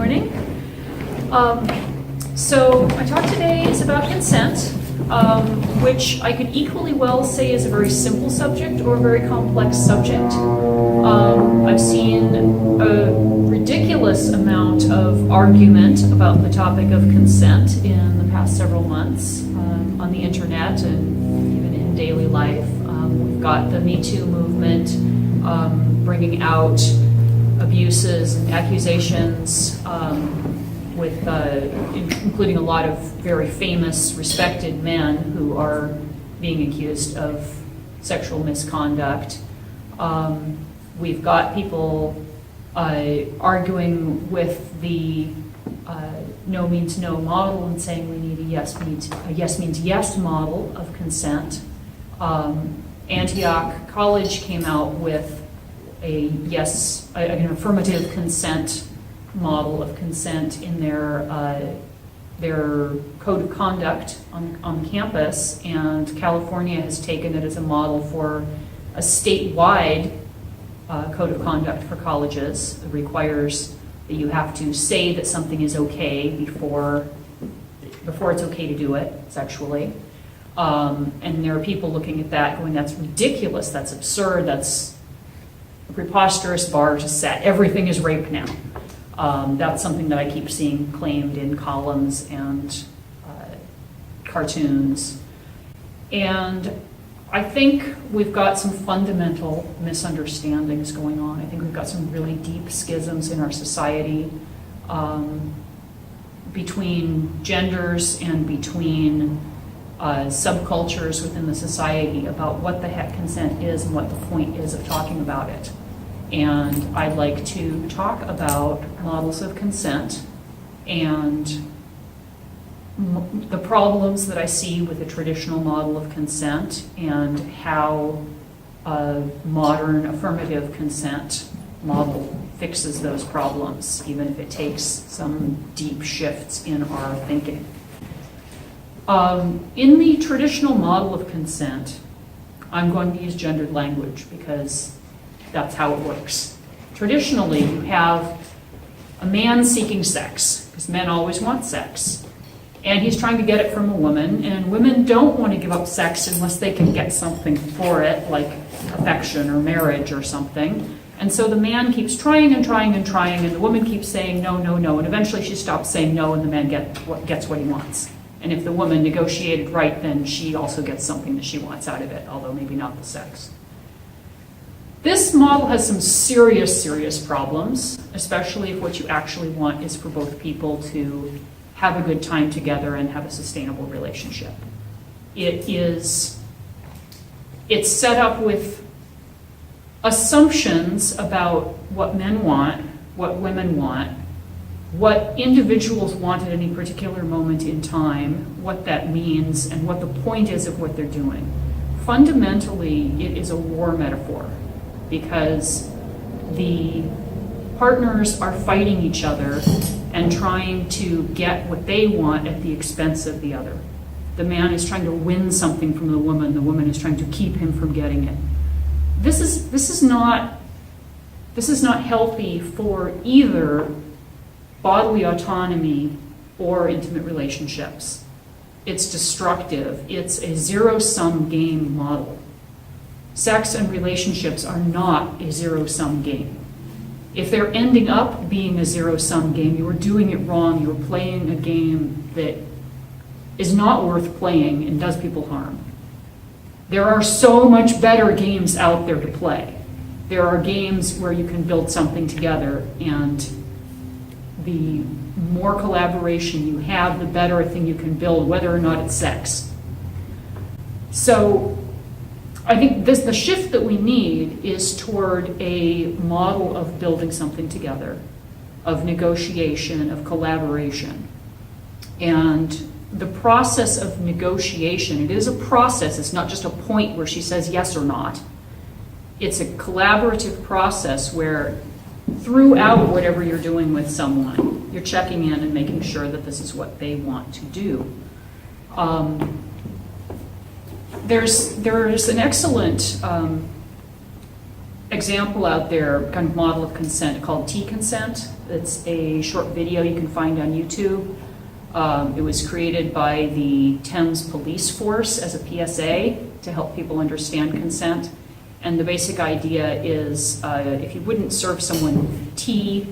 morning. So my talk today is about consent, which I could equally well say is a very simple subject or a very complex subject. I've seen a ridiculous amount of argument about the topic of consent in the past several months on the internet and even in daily life. We've got the Me Too movement bringing out abuses and accusations, including a lot of very famous, respected men who are being accused of sexual misconduct. We've got people arguing with the no means no model and saying we need a yes means yes model of consent. Antioch College came out with an affirmative consent model of consent in their code of conduct on campus, and California has taken it as a model for a statewide code of conduct for colleges. It requires that you have to say that something is okay before it's okay to do it sexually. And there are people looking at that going, that's ridiculous, that's absurd, that's a preposterous bar to set. Everything is rape now. That's something that I keep seeing claimed in columns and cartoons. And I think we've got some fundamental misunderstandings going on. I think we've got some really deep schisms in our society between genders and between subcultures within the society about what the heck consent is and what the point is of talking about it. And I'd like to talk about models of consent and the problems that I see with the traditional model of consent and how a modern affirmative consent model fixes those problems, even if it takes some deep shifts in our thinking. In the traditional model of consent, I'm going to use gendered language because that's how it works. Traditionally, you have a man seeking sex, because men always want sex, and he's trying to get it from a woman, and women don't want to give up sex unless they can get something for it, like affection or marriage or something. And so the man keeps trying and trying and trying, and the woman keeps saying no, no, no, and eventually she stops saying no, and the man gets what he wants. And if the woman negotiated right, then she also gets something that she wants out of it, although maybe not the sex. This model has some serious, serious problems, especially if what you actually want is for both people to have a good time together and have a sustainable relationship. It's set up with assumptions about what men want, what women want, what individuals want at any particular moment in time, what that means, and what the point is of what they're doing. Fundamentally, it is a war metaphor because the partners are fighting each other and trying to get what they want at the expense of the other. The man is trying to win something from the woman is trying to keep him from getting it. This is not healthy for either bodily autonomy or intimate relationships. It's destructive. It's a zero-sum game model. Sex and relationships are not a zero-sum game. If they're ending up being a zero-sum game, you are doing it wrong. You're playing a game that is not worth playing and does people harm. There are so much better games out there to play. There are games where you can build something together, and the more collaboration you have, the better a thing you can build, whether or not it's sex. So I think the shift that we need is toward a model of building something together, of negotiation, of collaboration. And the process of negotiation, it is a process, it's not just a point where she says yes or not. It's a collaborative process where throughout whatever you're doing with someone, you're checking in and making sure that this is what they want to do. There's an excellent example out there, kind of model of consent called T-consent. It's a short video you can find on YouTube. It was created by the Thames Police Force as a PSA to help people understand consent. And the basic idea is if you wouldn't serve someone tea,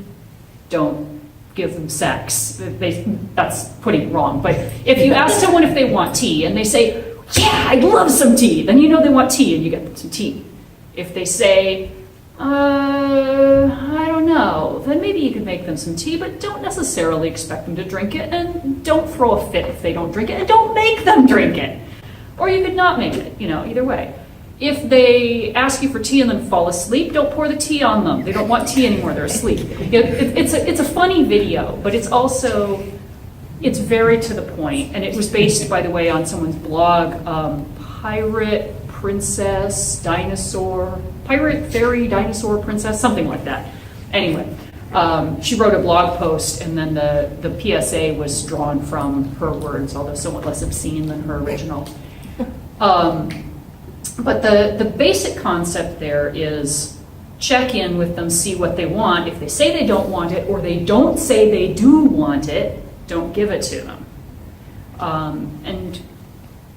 don't give them sex. That's putting it wrong. But if you ask someone if they want tea and they say, yeah, I'd love some tea, then you know they want tea and you get them some tea. If they say, I don't know, then maybe you could make them some tea, but don't necessarily expect them to drink it, and don't throw a fit if they don't drink it, and don't make them drink it. Or you could not make it, either way. If they ask you for tea and then fall asleep, don't pour the tea on them. They don't want tea anymore, they're asleep. It's a funny video, but it's very to the point, and it was based, by the way, on someone's blog, Pirate Fairy Dinosaur Princess, something like that. Anyway, she wrote a blog post, and then the PSA was drawn from her words, although somewhat less obscene than her original. But the basic concept there is check in with them, see what they want. If they say they don't want it, or they don't say they do want it, don't give it to them. And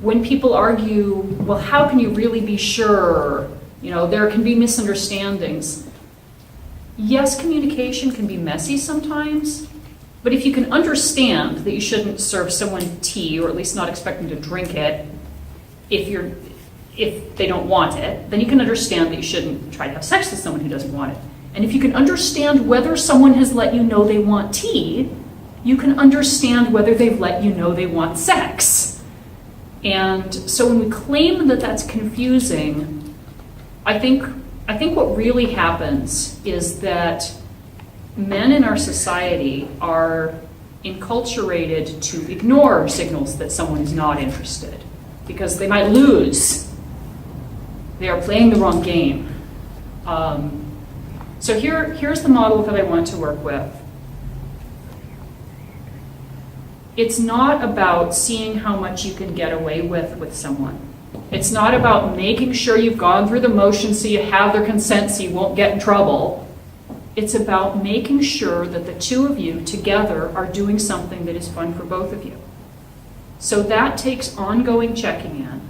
when people argue, well, how can you really be sure? There can be misunderstandings. Yes, communication can be messy sometimes, but if you can understand that you shouldn't serve someone tea, or at least not expect them to drink it, if they don't want it, then you can understand that you shouldn't try to have sex with someone who doesn't want it. And if you can understand whether someone has let you know they want tea, you can understand whether they've let you know they want sex. And so when we claim that that's confusing, I think what really happens is that men in our society are enculturated to ignore signals that someone is not interested, because they might lose. They are playing the wrong game. So here's the model that I want to work with. It's not about seeing how much you can get away with someone. It's not about making sure you've gone through the motions so you have their consent so you won't get in trouble. It's about making sure that the two of you together are doing something that is fun for both of you. So that takes ongoing checking in.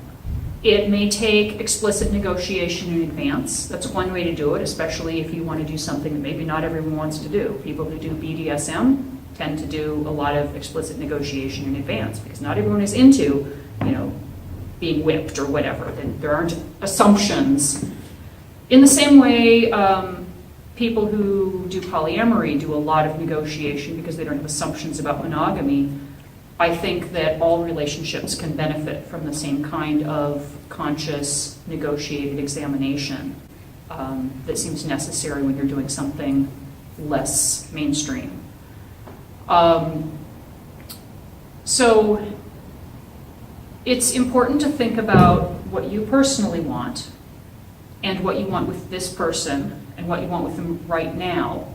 It may take explicit negotiation in advance. That's one way to do it, especially if you want to do something that maybe not everyone wants to do. People who do BDSM tend to do a lot of explicit negotiation in advance because not everyone is into, being whipped or whatever. There aren't assumptions. In the same way, people who do polyamory do a lot of negotiation because they don't have assumptions about monogamy. I think that all relationships can benefit from the same kind of conscious, negotiated examination that seems necessary when you're doing something less mainstream. So it's important to think about what you personally want and what you want with this person and what you want with them right now,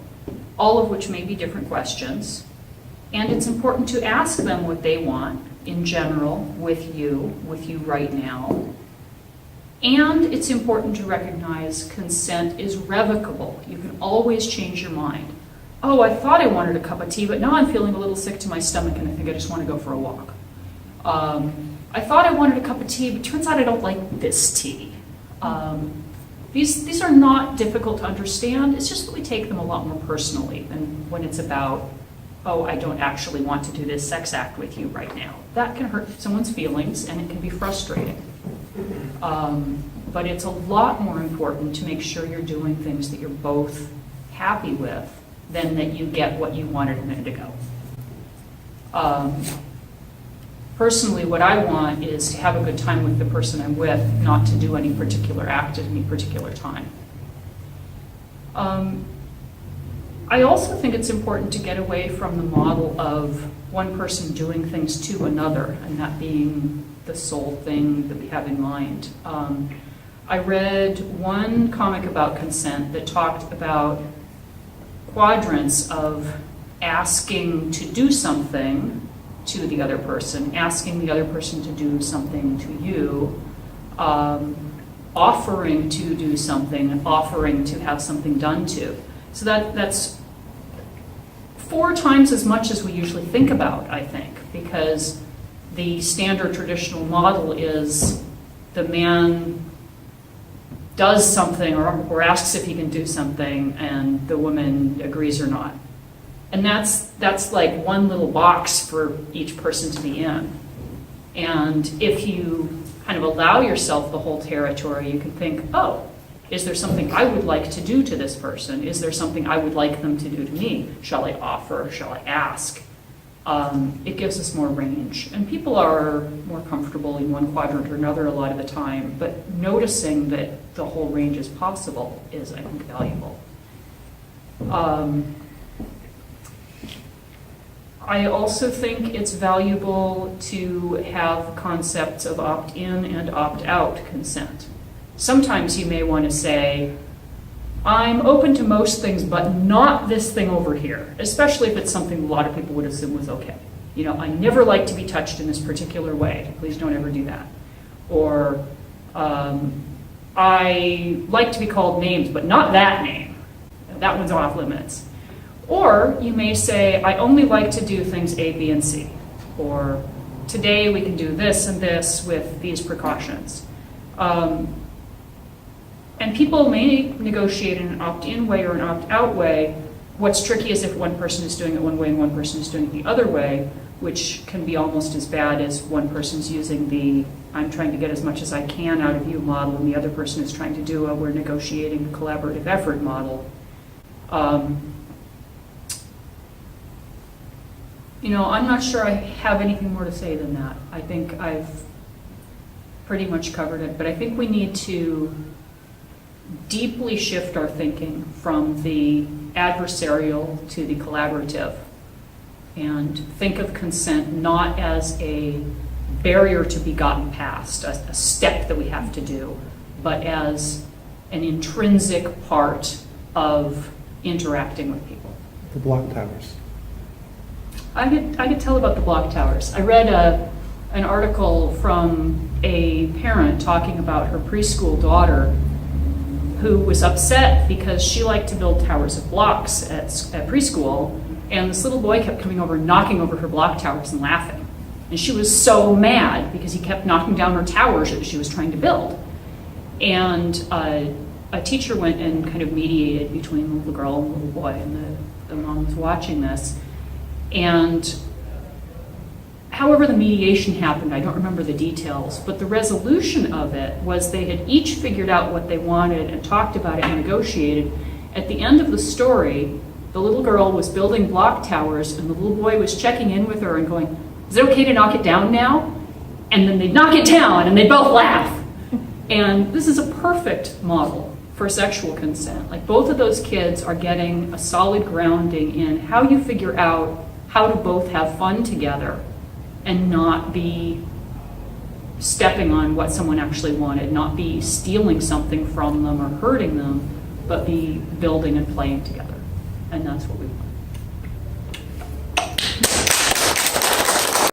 all of which may be different questions. And it's important to ask them what they want in general with you right now. And it's important to recognize consent is revocable. You can always change your mind. Oh, I thought I wanted a cup of tea, but now I'm feeling a little sick to my stomach and I think I just want to go for a walk. I thought I wanted a cup of tea, but turns out I don't like this tea. These are not difficult to understand. It's just that we take them a lot more personally than when it's about, oh, I don't actually want to do this sex act with you right now. That can hurt someone's feelings and it can be frustrating. But it's a lot more important to make sure you're doing things that you're both happy with than that you get what you wanted a minute ago. Personally, what I want is to have a good time with the person I'm with, not to do any particular act at any particular time. I also think it's important to get away from the model of one person doing things to another and that being the sole thing that we have in mind. I read one comic about consent that talked about quadrants of asking to do something to the other person, asking the other person to do something to you, offering to do something, offering to have something done to. So that's 4 times as much as we usually think about, I think, because the standard traditional model is the man does something or asks if he can do something, and the woman agrees or not. And that's like one little box for each person to be in. And if you kind of allow yourself the whole territory, you can think, oh, is there something I would like to do to this person? Is there something I would like them to do to me? Shall I offer? Shall I ask? It gives us more range. And people are more comfortable in one quadrant or another a lot of the time, but noticing that the whole range is possible is, I think, valuable. I also think it's valuable to have concepts of opt-in and opt-out consent. Sometimes you may want to say, I'm open to most things, but not this thing over here, especially if it's something a lot of people would assume was okay. You know, I never like to be touched in this particular way. Please don't ever do that. Or, I like to be called names, but not that name. That one's off limits. Or you may say, I only like to do things A, B, and C. Or today we can do this and this with these precautions. And people may negotiate in an opt-in way or an opt-out way. What's tricky is if one person is doing it one way and one person is doing it the other way, which can be almost as bad as one person's using the I'm trying to get as much as I can out of you model, and the other person is trying to do a we're negotiating a collaborative effort model. You know, I'm not sure I have anything more to say than that. I think I've pretty much covered it, but I think we need to deeply shift our thinking from the adversarial to the collaborative and think of consent not as a barrier to be gotten past, a step that we have to do, but as an intrinsic part of interacting with people. The block towers. I could tell about the block towers. I read an article from a parent talking about her preschool daughter who was upset because she liked to build towers of blocks at preschool, and this little boy kept coming over and knocking over her block towers and laughing. And she was so mad because he kept knocking down her towers that she was trying to build. And a teacher went and kind of mediated between the little girl and the little boy, and the mom was watching this. And however the mediation happened, I don't remember the details, but the resolution of it was they had each figured out what they wanted and talked about it and negotiated. At the end of the story, the little girl was building block towers and the little boy was checking in with her and going, is it okay to knock it down now? And then they'd knock it down and they'd both laugh. And this is a perfect model for sexual consent. Like, both of those kids are getting a solid grounding in how you figure out how to both have fun together and not be stepping on what someone actually wanted, not be stealing something from them or hurting them, but be building and playing together. And that's what we want.